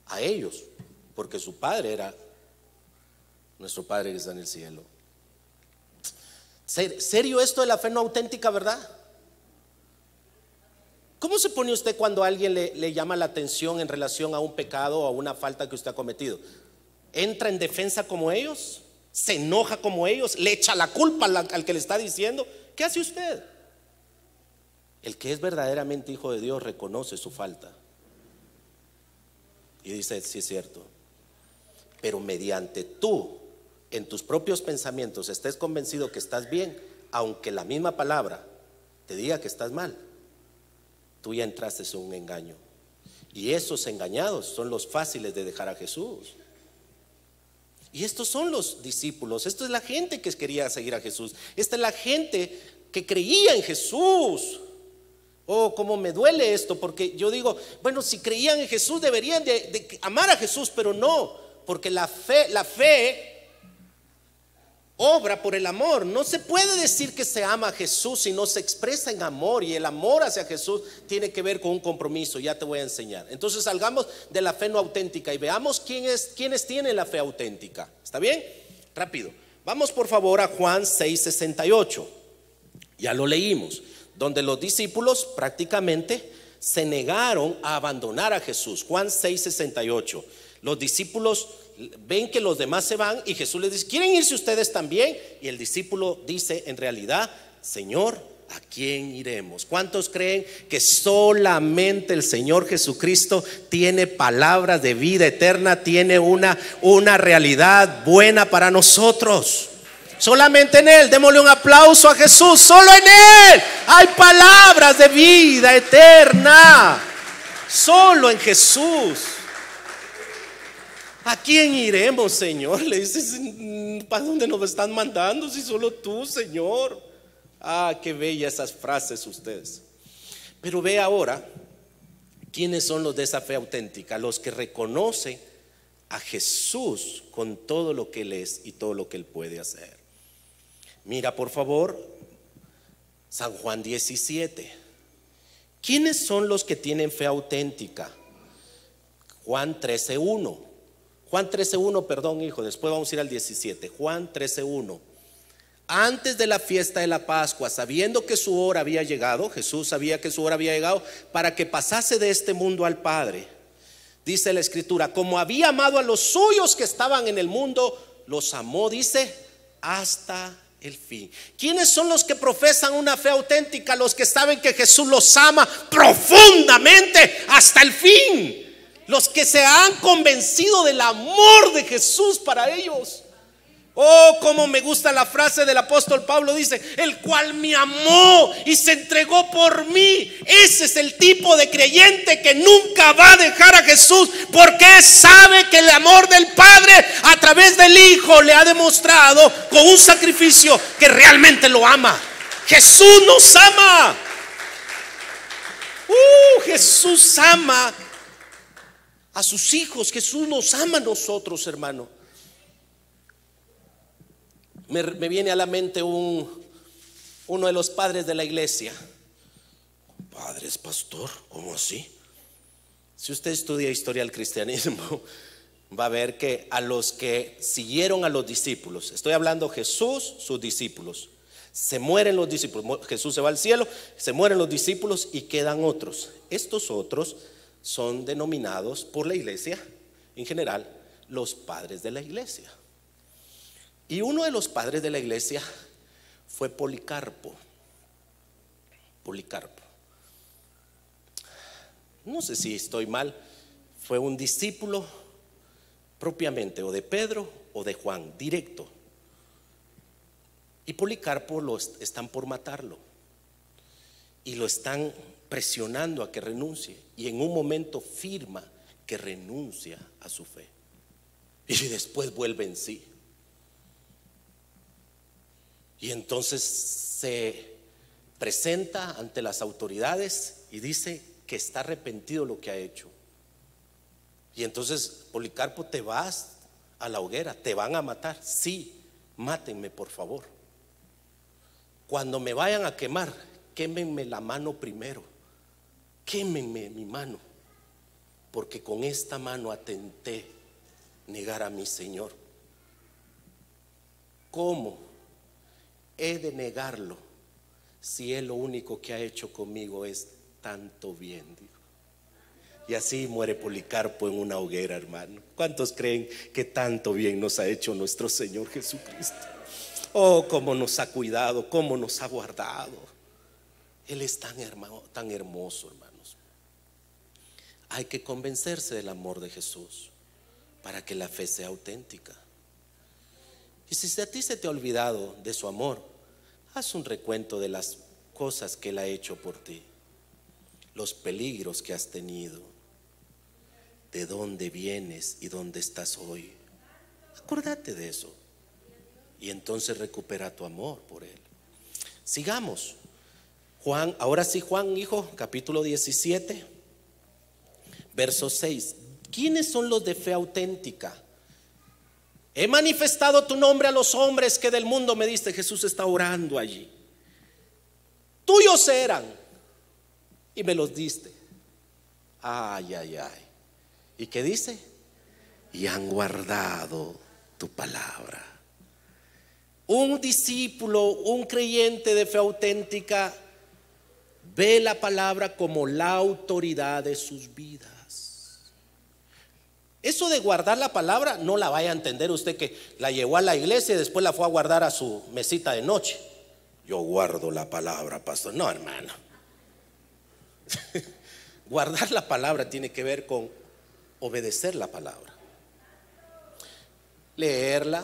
a ellos, porque su padre era nuestro Padre que está en el cielo. Serio esto de la fe no auténtica, ¿verdad? ¿Cómo se pone usted cuando alguien le llama la atención en relación a un pecado o a una falta que usted ha cometido? ¿Entra en defensa como ellos? ¿Se enoja como ellos? ¿Le echa la culpa al que le está diciendo? ¿Qué hace usted? El que es verdaderamente hijo de Dios reconoce su falta y dice: sí es cierto. Pero mediante tú, en tus propios pensamientos, estés convencido que estás bien, aunque la misma palabra te diga que estás mal, tú ya entraste en un engaño. Y esos engañados son los fáciles de dejar a Jesús. Y estos son los discípulos. Esto es la gente que quería seguir a Jesús. Esta es la gente que creía en Jesús. Oh, cómo me duele esto, porque yo digo, bueno, si creían en Jesús deberían de amar a Jesús, pero no, porque la fe obra por el amor. No se puede decir que se ama a Jesús si no se expresa en amor, y el amor hacia Jesús tiene que ver con un compromiso. Ya te voy a enseñar. Entonces salgamos de la fe no auténtica y veamos quiénes tienen la fe auténtica. ¿Está bien? Rápido. Vamos por favor a Juan 6:68. Ya lo leímos, donde los discípulos prácticamente se negaron a abandonar a Jesús. Juan 6:68. Los discípulos ven que los demás se van y Jesús les dice: ¿quieren irse ustedes también? Y el discípulo dice en realidad: Señor, ¿a quién iremos? ¿Cuántos creen que solamente el Señor Jesucristo tiene palabras de vida eterna, tiene una realidad buena para nosotros? Solamente en Él. Démosle un aplauso a Jesús. Solo en Él hay palabras de vida eterna. Solo en Jesús. ¿A quién iremos, Señor? Le dices, ¿para dónde nos están mandando si solo tú, Señor? Ah, qué bellas esas frases ustedes. Pero ve ahora, ¿quiénes son los de esa fe auténtica? Los que reconocen a Jesús con todo lo que Él es y todo lo que Él puede hacer. Mira por favor San Juan 17. ¿Quiénes son los que tienen fe auténtica? Juan 13:1. Juan 13:1, perdón hijo, después vamos a ir al 17. Juan 13:1. Antes de la fiesta de la Pascua, sabiendo que su hora había llegado, Jesús sabía que su hora había llegado para que pasase de este mundo al Padre. Dice la Escritura, como había amado a los suyos que estaban en el mundo, los amó, dice, hasta el fin. ¿Quiénes son los que profesan una fe auténtica? Los que saben que Jesús los ama profundamente hasta el fin. Los que se han convencido del amor de Jesús para ellos. Oh, cómo me gusta la frase del apóstol Pablo, dice, el cual me amó y se entregó por mí. Ese es el tipo de creyente que nunca va a dejar a Jesús, porque sabe que el amor del Padre a través del Hijo le ha demostrado con un sacrificio que realmente lo ama. Jesús nos ama. Jesús ama a sus hijos. Jesús nos ama a nosotros, hermano. Me viene a la mente uno de los padres de la iglesia. Padres, pastor, ¿cómo así? Si usted estudia historia del cristianismo, va a ver que a los que siguieron a los discípulos, estoy hablando Jesús, sus discípulos, se mueren los discípulos, Jesús se va al cielo, se mueren los discípulos y quedan otros. Estos otros son denominados por la iglesia en general los padres de la iglesia. Y uno de los padres de la iglesia fue Policarpo. Policarpo. No sé si estoy mal, fue un discípulo propiamente o de Pedro o de Juan, directo. Y Policarpo están por matarlo y lo están presionando a que renuncie, y en un momento firma que renuncia a su fe y después vuelve en sí. Y entonces se presenta ante las autoridades y dice que está arrepentido de lo que ha hecho. Y entonces, Policarpo, te vas a la hoguera, te van a matar. Sí, mátenme por favor. Cuando me vayan a quemar, quémenme la mano primero. Quémenme mi mano, porque con esta mano atenté negar a mi Señor. ¿Cómo he de negarlo si Él lo único que ha hecho conmigo es tanto bien? Dijo. Y así muere Policarpo en una hoguera, hermano. ¿Cuántos creen que tanto bien nos ha hecho nuestro Señor Jesucristo? Oh, cómo nos ha cuidado, cómo nos ha guardado. Él es tan hermoso, hermanos. Hay que convencerse del amor de Jesús para que la fe sea auténtica. Y si a ti se te ha olvidado de su amor, haz un recuento de las cosas que Él ha hecho por ti, los peligros que has tenido, de dónde vienes y dónde estás hoy. Acordate de eso y entonces recupera tu amor por Él. Sigamos. Juan, ahora sí, Juan, hijo, capítulo 17, verso 6. ¿Quiénes son los de fe auténtica? He manifestado tu nombre a los hombres que del mundo me diste. Jesús está orando allí. Tuyos eran y me los diste. Ay, ay, ay. ¿Y qué dice? Y han guardado tu palabra. Un discípulo, un creyente de fe auténtica ve la palabra como la autoridad de sus vidas. Eso de guardar la palabra, no la vaya a entender usted que la llevó a la iglesia y después la fue a guardar a su mesita de noche. Yo guardo la palabra, pastor. No, hermano. Guardar la palabra tiene que ver con obedecer la palabra. Leerla,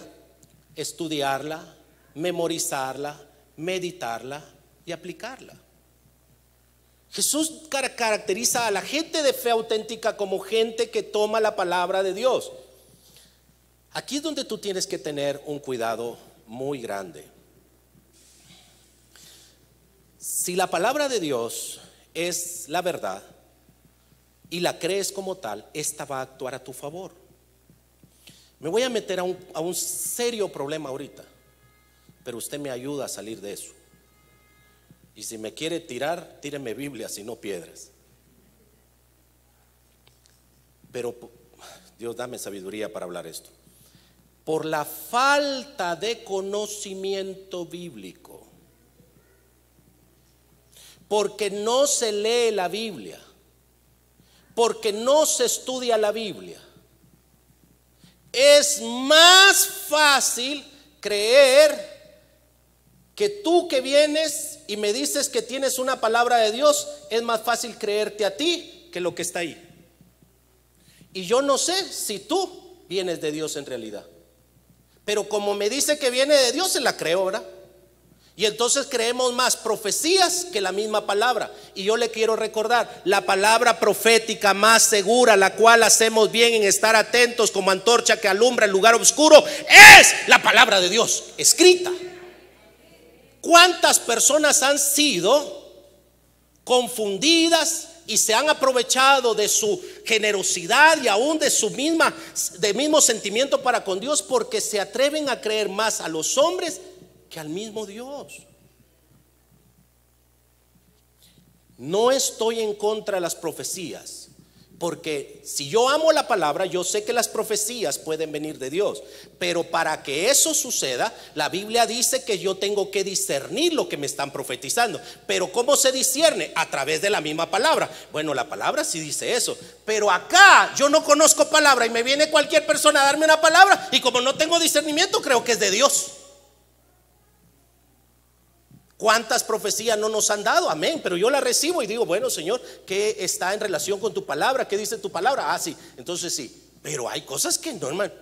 estudiarla, memorizarla, meditarla y aplicarla. Jesús caracteriza a la gente de fe auténtica como gente que toma la palabra de Dios. Aquí es donde tú tienes que tener un cuidado muy grande. Si la palabra de Dios es la verdad y la crees como tal, esta va a actuar a tu favor. Me voy a meter a un serio problema ahorita, pero usted me ayuda a salir de eso. Y si me quiere tirar, tíreme Biblia, si no piedras. Pero Dios, dame sabiduría para hablar esto. Por la falta de conocimiento bíblico, porque no se lee la Biblia, porque no se estudia la Biblia, es más fácil creer que tú que vienes y me dices que tienes una palabra de Dios, es más fácil creerte a ti que lo que está ahí. Y yo no sé si tú vienes de Dios en realidad, pero como me dice que viene de Dios, se la creo, ¿verdad? Y entonces creemos más profecías que la misma palabra. Y yo le quiero recordar, la palabra profética más segura, la cual hacemos bien en estar atentos como antorcha que alumbra el lugar oscuro, es la palabra de Dios escrita. ¿Cuántas personas han sido confundidas y se han aprovechado de su generosidad y aún de su mismo sentimiento para con Dios, porque se atreven a creer más a los hombres que al mismo Dios? No estoy en contra de las profecías, porque si yo amo la palabra, yo sé que las profecías pueden venir de Dios. Pero para que eso suceda, la Biblia dice que yo tengo que discernir lo que me están profetizando. Pero ¿cómo se discierne? A través de la misma palabra. Bueno, la palabra sí dice eso, pero acá yo no conozco palabra y me viene cualquier persona a darme una palabra, y como no tengo discernimiento, creo que es de Dios. ¿Cuántas profecías no nos han dado? Amén. Pero yo la recibo y digo, bueno, Señor, ¿qué está en relación con tu palabra? ¿Qué dice tu palabra? Ah, sí, entonces sí. Pero hay cosas que no, hermano.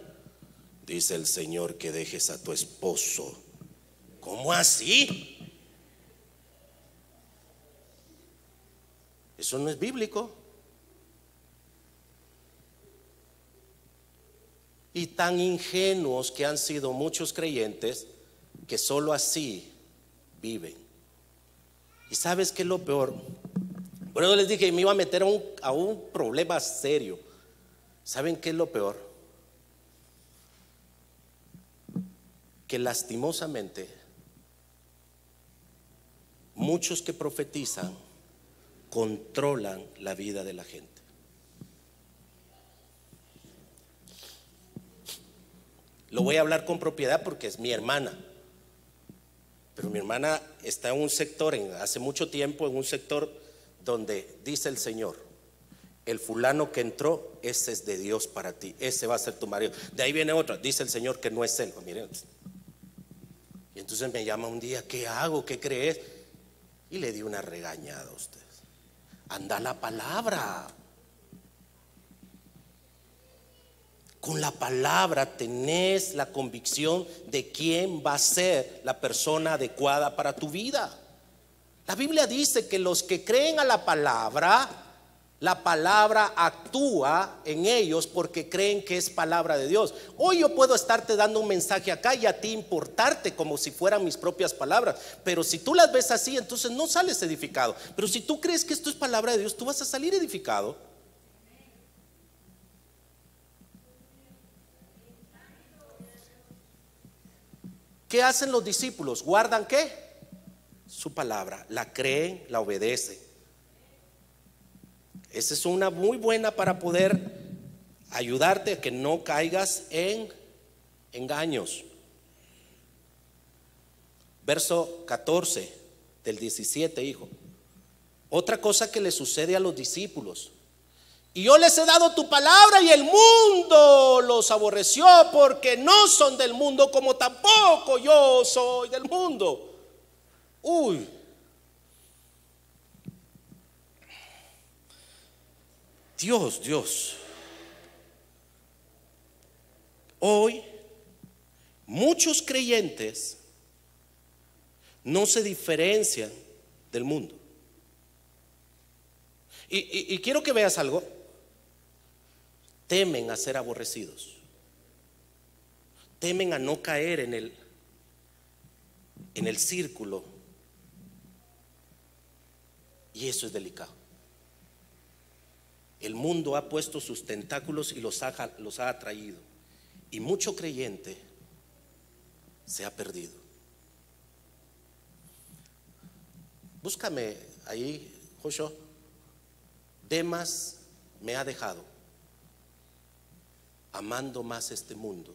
Dice el Señor que dejes a tu esposo. ¿Cómo así? Eso no es bíblico. Y tan ingenuos que han sido muchos creyentes, que solo así viven. ¿Y sabes qué es lo peor? Bueno, yo les dije que me iba a meter a un problema serio. ¿Saben qué es lo peor? Que lastimosamente muchos que profetizan controlan la vida de la gente. Lo voy a hablar con propiedad porque es mi hermana. Pero mi hermana está en un sector, hace mucho tiempo, en un sector donde dice el Señor: el fulano que entró, ese es de Dios para ti, ese va a ser tu marido. De ahí viene otra, dice el Señor que no es él. Miren. Y entonces me llama un día: ¿qué hago? ¿Qué crees? Y le di una regañada a ustedes. Anda la palabra. Con la palabra tenés la convicción de quién va a ser la persona adecuada para tu vida. La Biblia dice que los que creen a la palabra actúa en ellos porque creen que es palabra de Dios. Hoy yo puedo estarte dando un mensaje acá y a ti importarte como si fueran mis propias palabras, pero si tú las ves así, entonces no sales edificado. Pero si tú crees que esto es palabra de Dios, tú vas a salir edificado. ¿Qué hacen los discípulos? ¿Guardan qué? Su palabra, la creen, la obedecen. Esa es una muy buena para poder ayudarte a que no caigas en engaños. Verso 14 del 17, hijo. Otra cosa que le sucede a los discípulos: y yo les he dado tu palabra y el mundo los aborreció, porque no son del mundo como tampoco yo soy del mundo. Uy, Dios. Hoy muchos creyentes no se diferencian del mundo. Y quiero que veas algo. Temen a ser aborrecidos. Temen a no caer en el círculo. Y eso es delicado. El mundo ha puesto sus tentáculos y los ha atraído. Y mucho creyente se ha perdido. Búscame ahí, Joshua. Demas me ha dejado, amando más este mundo.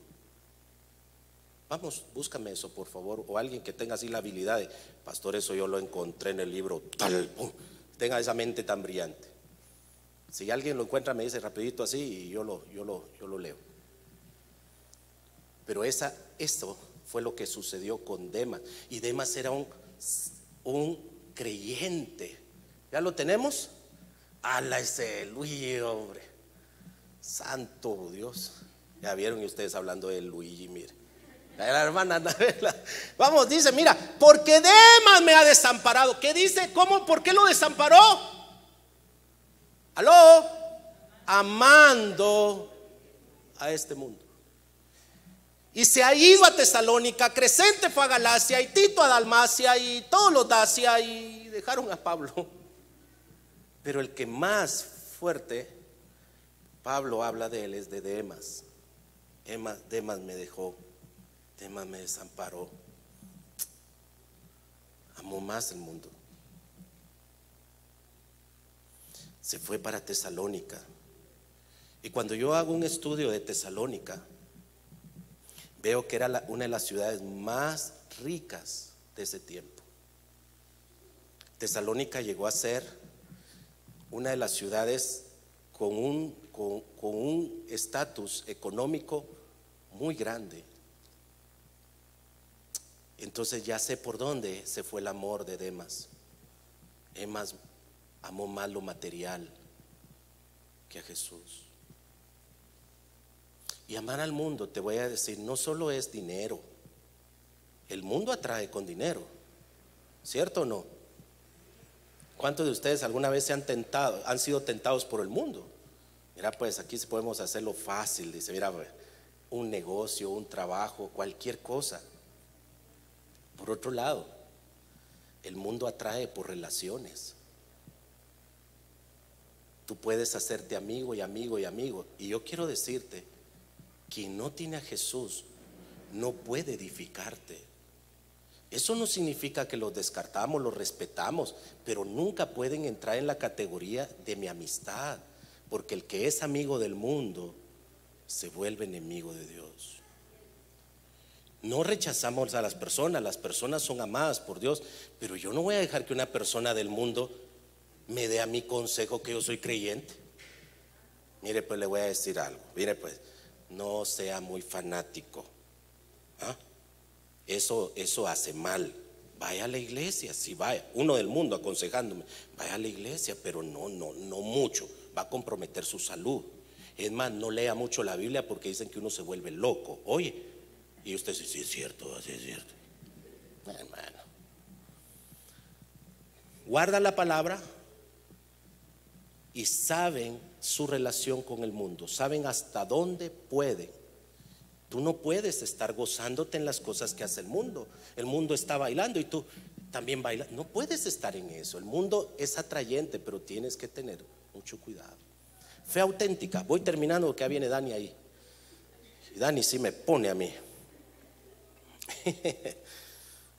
Vamos, búscame eso, por favor. O alguien que tenga así la habilidad de, pastor, eso yo lo encontré en el libro tal, tenga esa mente tan brillante. Si alguien lo encuentra, me dice rapidito así y yo lo leo. Pero esto fue lo que sucedió con Demas. Y Demas era un creyente. ¿Ya lo tenemos? ¡Ala, ese Luigi, hombre! Santo Dios. Ya vieron, y ustedes hablando de Luigi, mire. La hermana, vamos, dice, mira, porque Demas me ha desamparado. ¿Qué dice? ¿Cómo? ¿Por qué lo desamparó? ¿Aló? Amando a este mundo. Y se ha ido a Tesalónica, Crescente fue a Galacia, y Tito a Dalmacia, y todos los Dacia, y dejaron a Pablo. Pero el que más fuerte, Pablo habla de él, es de Demas. Demas me dejó, Demas me desamparó. Amó más el mundo. Se fue para Tesalónica. Y cuando yo hago un estudio de Tesalónica, veo que era una de las ciudades más ricas de ese tiempo. Tesalónica llegó a ser una de las ciudades con un estatus económico muy grande. Entonces ya sé por dónde se fue el amor de Demas. Demas amó más lo material que a Jesús. Y amar al mundo, te voy a decir, no solo es dinero. El mundo atrae con dinero, ¿cierto o no? ¿Cuántos de ustedes alguna vez han sido tentados por el mundo? Mira, pues aquí podemos hacerlo fácil. Dice, mira, un negocio, un trabajo, cualquier cosa. Por otro lado, el mundo atrae por relaciones. Tú puedes hacerte amigo y amigo y amigo. Y yo quiero decirte, quien no tiene a Jesús no puede edificarte. Eso no significa que los descartamos, los respetamos, pero nunca pueden entrar en la categoría de mi amistad, porque el que es amigo del mundo se vuelve enemigo de Dios. No rechazamos a las personas son amadas por Dios, pero yo no voy a dejar que una persona del mundo me dé a mi consejo que yo soy creyente. Mire, pues le voy a decir algo. Mire, pues, no sea muy fanático. ¿Ah? Eso hace mal. Vaya a la iglesia, si vaya, uno del mundo aconsejándome, vaya a la iglesia, pero no mucho, va a comprometer su salud. Es más, no lea mucho la Biblia porque dicen que uno se vuelve loco. Oye, y usted dice, sí es cierto, así es cierto. Hermano, guarda la palabra y saben su relación con el mundo, saben hasta dónde pueden. Tú no puedes estar gozándote en las cosas que hace el mundo. El mundo está bailando y tú también bailas. No puedes estar en eso. El mundo es atrayente, pero tienes que tener mucho cuidado. Fe auténtica. Voy terminando porque ya viene Dani ahí. Y Dani sí me pone a mí.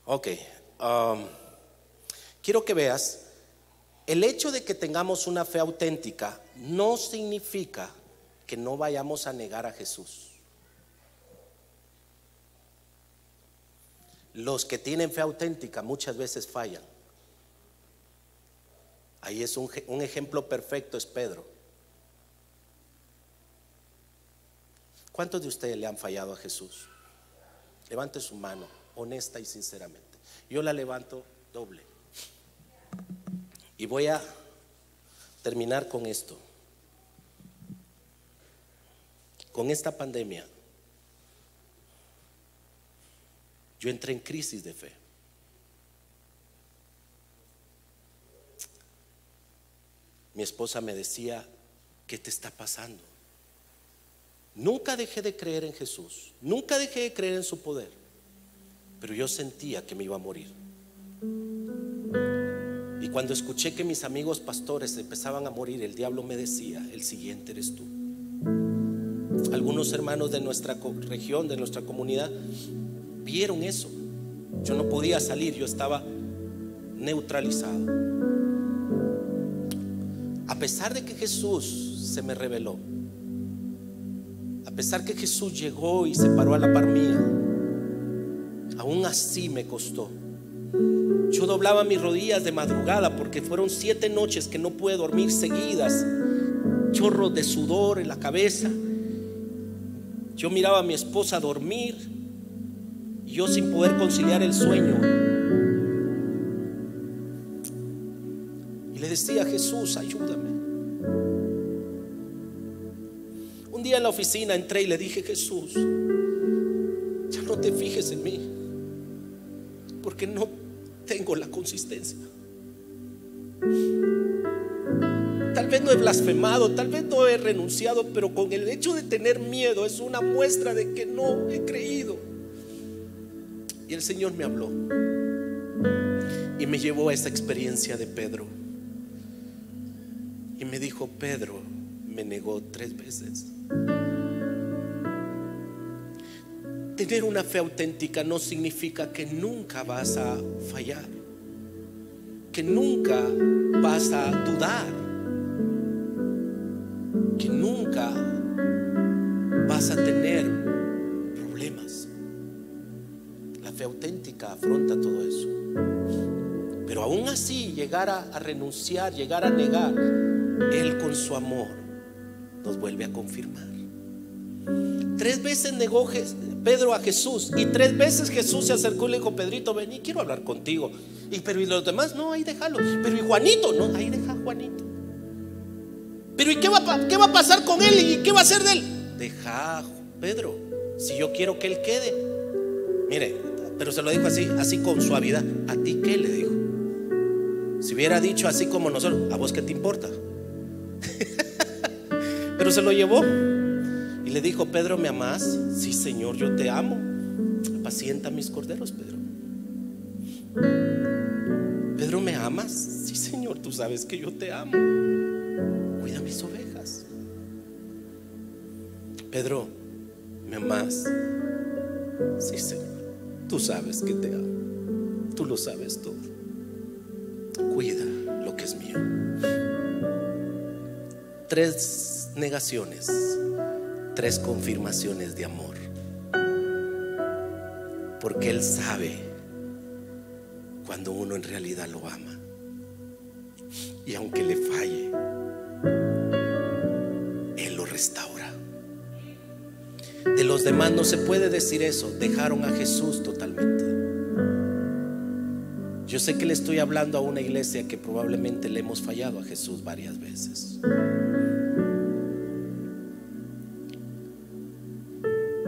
Ok. Quiero que veas, el hecho de que tengamos una fe auténtica no significa que no vayamos a negar a Jesús. Los que tienen fe auténtica muchas veces fallan. Ahí es un ejemplo perfecto, es Pedro. ¿Cuántos de ustedes le han fallado a Jesús? Levante su mano, honesta y sinceramente. Yo la levanto doble. Y voy a terminar con esto. Con esta pandemia, yo entré en crisis de fe. Mi esposa me decía: ¿qué te está pasando? Nunca dejé de creer en Jesús, nunca dejé de creer en su poder, pero yo sentía que me iba a morir. Y cuando escuché que mis amigos pastores empezaban a morir, el diablo me decía: el siguiente eres tú. Algunos hermanos de nuestra región, de nuestra comunidad, vieron eso. Yo no podía salir, yo estaba neutralizado. A pesar de que Jesús se me reveló, a pesar que Jesús llegó y se paró a la par mía, aún así me costó. Yo doblaba mis rodillas de madrugada porque fueron 7 noches que no pude dormir seguidas, chorros de sudor en la cabeza. Yo miraba a mi esposa dormir y yo sin poder conciliar el sueño. Y le decía: Jesús, ayúdame. Un día en la oficina entré y le dije: Jesús, ya no te fijes en mí, porque no tengo la consistencia. Tal vez no he blasfemado, tal vez no he renunciado, pero con el hecho de tener miedo es una muestra de que no he creído. Y el Señor me habló y me llevó a esa experiencia de Pedro. Y me dijo: Pedro me negó 3 veces. Tener una fe auténtica no significa que nunca vas a fallar, que nunca vas a dudar, que nunca vas a tener problemas. La fe auténtica afronta todo eso. Pero aún así, llegar a renunciar, llegar a negar, Él con su amor nos vuelve a confirmar. 3 veces negó Pedro a Jesús, y 3 veces Jesús se acercó y le dijo: Pedrito, vení, quiero hablar contigo. Pero ¿y los demás? No, ahí déjalo. Pero ¿y Juanito? No, ahí deja a Juanito. Pero ¿y qué va a pasar con él? ¿Y qué va a hacer de él? Deja a Pedro, si yo quiero que él quede. Mire, pero se lo dijo así con suavidad. ¿A ti qué? Le dijo. Si hubiera dicho así como nosotros: ¿a vos qué te importa? Pero se lo llevó y le dijo: Pedro, ¿me amás? Sí, Señor, yo te amo. Apacienta mis corderos, Pedro. Pedro, ¿me amas? Sí, Señor, tú sabes que yo te amo. Cuida mis ovejas. Pedro, ¿me amas? Sí, Señor, tú sabes que te amo. Tú lo sabes todo. Cuida lo que es mío. 3 negaciones, 3 confirmaciones de amor, porque Él sabe cuando uno en realidad lo ama. Y aunque le falle, Él lo restaura. De los demás no se puede decir eso. Dejaron a Jesús totalmente. Yo sé que le estoy hablando a una iglesia que probablemente le hemos fallado a Jesús varias veces.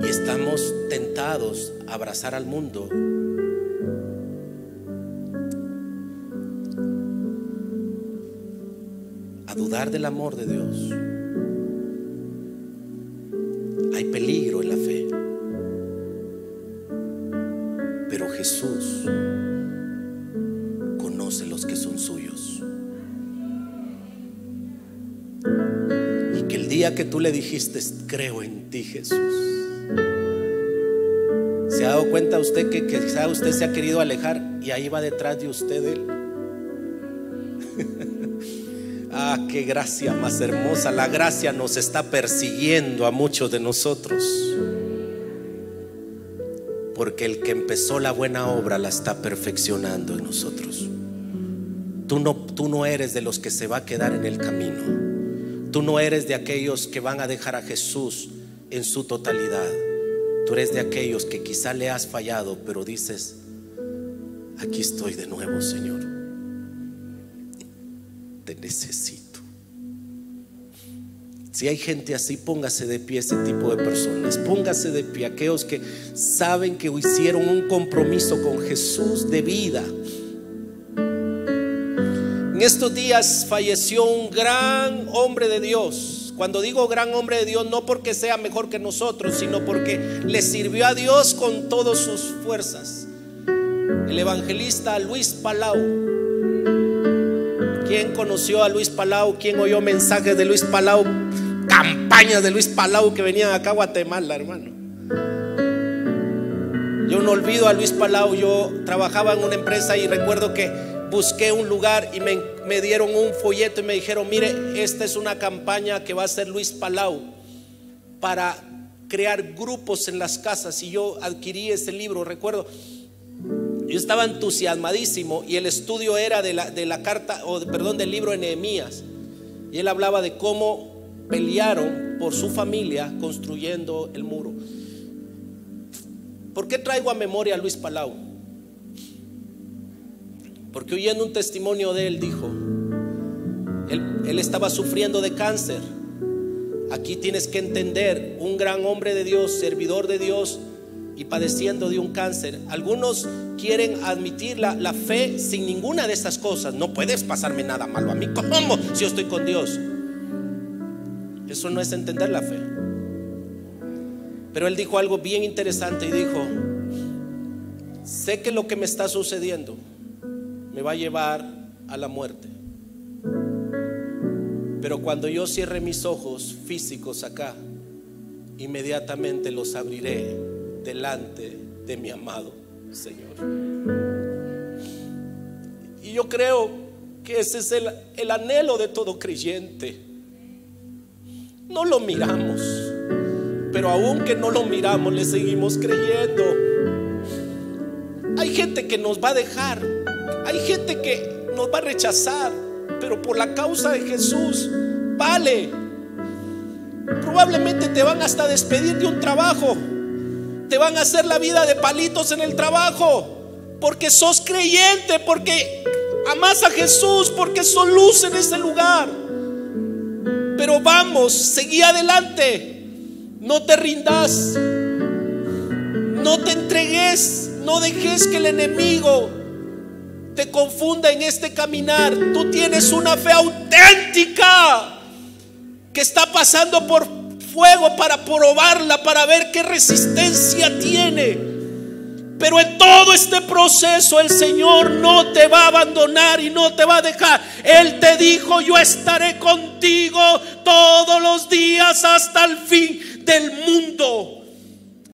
Y estamos tentados a abrazar al mundo, a dudar del amor de Dios. Hay peligro en la fe, pero Jesús conoce los que son suyos. Y que el día que tú le dijiste: creo en ti, Jesús, ¿se ha dado cuenta usted que quizá usted se ha querido alejar y ahí va detrás de usted Él? Ah, qué gracia más hermosa. La gracia nos está persiguiendo a muchos de nosotros, porque el que empezó la buena obra la está perfeccionando en nosotros. Tú no eres de los que se va a quedar en el camino. Tú no eres de aquellos que van a dejar a Jesús en su totalidad. Tú eres de aquellos que quizá le has fallado, pero dices: aquí estoy de nuevo, Señor, te necesito. Si hay gente así, póngase de pie. Ese tipo de personas, póngase de pie. Aquellos que saben que hicieron un compromiso con Jesús de vida. En estos días falleció un gran hombre de Dios. Cuando digo gran hombre de Dios, no porque sea mejor que nosotros, sino porque le sirvió a Dios con todas sus fuerzas. El evangelista Luis Palau. ¿Quién conoció a Luis Palau? ¿Quién oyó mensajes de Luis Palau? Campañas de Luis Palau que venían acá a Guatemala, hermano. Yo no olvido a Luis Palau. Yo trabajaba en una empresa y recuerdo que busqué un lugar y me dieron un folleto y me dijeron: mire, esta es una campaña que va a hacer Luis Palau para crear grupos en las casas. Y yo adquirí ese libro. Recuerdo, yo estaba entusiasmadísimo y el estudio era de la carta, del libro de Nehemías. Y él hablaba de cómo pelearon por su familia construyendo el muro. ¿Por qué traigo a memoria a Luis Palau? Porque oyendo un testimonio de él, dijo, él estaba sufriendo de cáncer. Aquí tienes que entender, un gran hombre de Dios, servidor de Dios, y padeciendo de un cáncer. Algunos quieren admitir la fe sin ninguna de estas cosas. No puedes pasarme nada malo a mí. ¿Cómo? Si yo estoy con Dios. Eso no es entender la fe. Pero él dijo algo bien interesante y dijo: sé que lo que me está sucediendo me va a llevar a la muerte, pero cuando yo cierre mis ojos físicos acá, inmediatamente los abriré delante de mi amado Señor. Y yo creo que ese es el anhelo de todo creyente. No lo miramos, pero aunque no lo miramos, le seguimos creyendo. Hay gente que nos va a dejar, hay gente que nos va a rechazar, pero por la causa de Jesús vale. Probablemente te van hasta despedir de un trabajo, te van a hacer la vida de palitos en el trabajo, porque sos creyente, porque amas a Jesús, porque sos luz en ese lugar. Pero vamos, seguí adelante. No te rindas, no te entregues, no dejes que el enemigo te confunda en este caminar. Tú tienes una fe auténtica que está pasando por fuego para probarla, para ver qué resistencia tiene. Pero en todo este proceso el Señor no te va a abandonar y no te va a dejar. Él te dijo: yo estaré contigo todos los días hasta el fin del mundo.